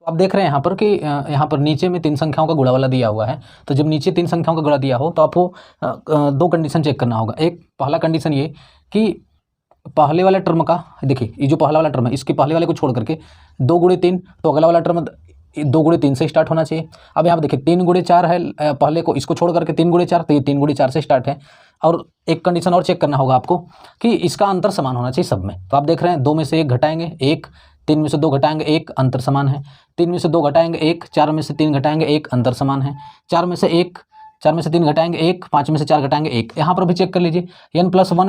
आप देख रहे हैं यहाँ पर कि यहाँ पर नीचे में 3 संख्याओं का गुणा वाला दिया हुआ है। तो जब नीचे 3 संख्याओं का गुणा दिया हो तो आपको 2 कंडीशन चेक करना होगा। एक पहला कंडीशन ये कि पहले वाले टर्म का, देखिए ये जो पहला वाला टर्म है इसके पहले वाले को छोड़ करके 2 गुणे 3, तो अगला वाला टर्म 2 गुणे 3 से स्टार्ट होना चाहिए। अब यहाँ पर देखिए 3 गुणे 4 है, पहले को इसको छोड़ करके 3 गुणे 4, तो ये 3 गुणे 4 से स्टार्ट है। और एक कंडीशन और चेक करना होगा आपको कि इसका अंतर समान होना चाहिए सब में। तो आप देख रहे हैं 2 में से 1 घटाएंगे 1, 3 में से 2 घटाएंगे 1, अंतर समान है। 3 में से 2 घटाएंगे 1, 4 में से 3 घटाएंगे 1, अंतर समान है। 4 में से 3 घटाएंगे 1, 5 में से 4 घटाएंगे 1। यहाँ पर भी चेक कर लीजिए, n+1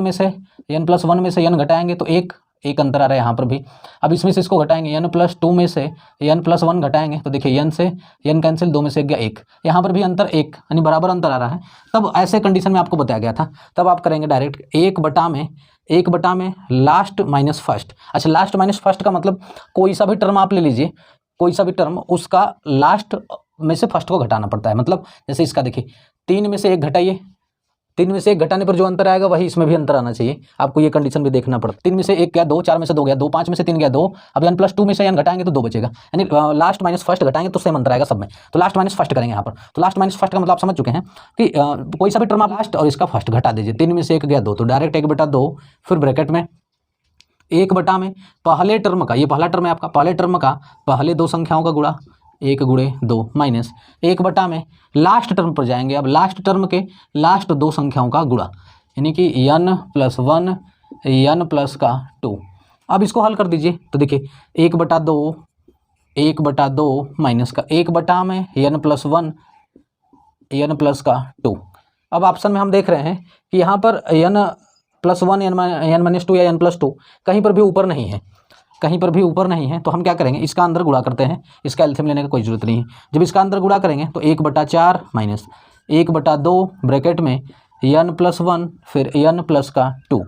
में से n घटाएंगे तो 1 अंतर आ रहा है यहाँ पर भी। अब इसमें से इसको घटाएंगे, n+2 में से n+1 घटाएंगे तो देखिए n से n कैंसिल, 2 में से गया 1, यहाँ पर भी अंतर 1 यानी बराबर अंतर आ रहा है। तब ऐसे कंडीशन में आपको बताया गया था, तब आप करेंगे डायरेक्ट 1 बटा में लास्ट माइनस फर्स्ट। अच्छा, लास्ट माइनस फर्स्ट का मतलब कोई सा भी टर्म आप ले लीजिए, कोई सा भी टर्म उसका लास्ट में से फर्स्ट को घटाना पड़ता है। मतलब जैसे इसका देखिए 3 में से 1 घटाइए, 3 में से 1 घटाने पर जो अंतर आएगा वही इसमें भी अंतर आना चाहिए। आपको ये कंडीशन भी देखना पड़ता है। 3 में से 1 गया 2, 4 में से 2 गया 2, 5 में से 3 गया 2। अब n+2 में से n घटाएंगे तो 2 बचेगा, यानी लास्ट माइनस फर्स्ट घटाएंगे तो सेम अंतर आएगा सब में। तो लास्ट माइनस फर्स्ट करेंगे यहाँ पर। तो लास्ट माइनस फर्स्ट का मतलब आप समझ चुके हैं कि कोई सा भी टर्म आप लास्ट और इसका फर्स्ट घटा दीजिए। 3 में से 1 गया 2, तो डायरेक्ट 1/2, फिर ब्रैकेट में 1 बटा में पहले टर्म का, ये पहला टर्म है आपका, पहले टर्म का पहले 2 संख्याओं का गुणा 1 गुणे 2 माइनस 1 बटा में लास्ट टर्म पर जाएंगे। अब लास्ट टर्म के लास्ट 2 संख्याओं का गुणा, यानी कि n+1 n+2। अब इसको हल कर दीजिए तो देखिए 1/2 माइनस का 1 बटा में n+1 n+2। अब ऑप्शन में हम देख रहे हैं कि यहाँ पर n+1 n-2 या n+2 कहीं पर भी ऊपर नहीं है, कहीं पर भी ऊपर नहीं है। तो हम क्या करेंगे, इसका अंदर गुणा करते हैं, इसका एलसीएम लेने का कोई जरूरत नहीं है। जब इसका अंदर गुणा करेंगे तो 1/4 माइनस 1/2 ब्रैकेट में n+1 फिर n+2,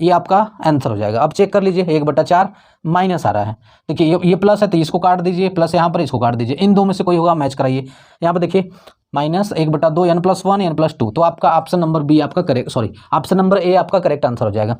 ये आपका आंसर हो जाएगा। अब चेक कर लीजिए 1/4 माइनस आ रहा है, देखिए ये प्लस है तो इसको काट दीजिए, प्लस यहाँ पर इसको काट दीजिए, इन दो में से कोई होगा मैच कराइए। यहाँ पर देखिए माइनस 1/2 n+1 n+2, तो आपका ऑप्शन नंबर बी आपका करेक्ट, ऑप्शन नंबर ए आपका करेक्ट आंसर हो जाएगा।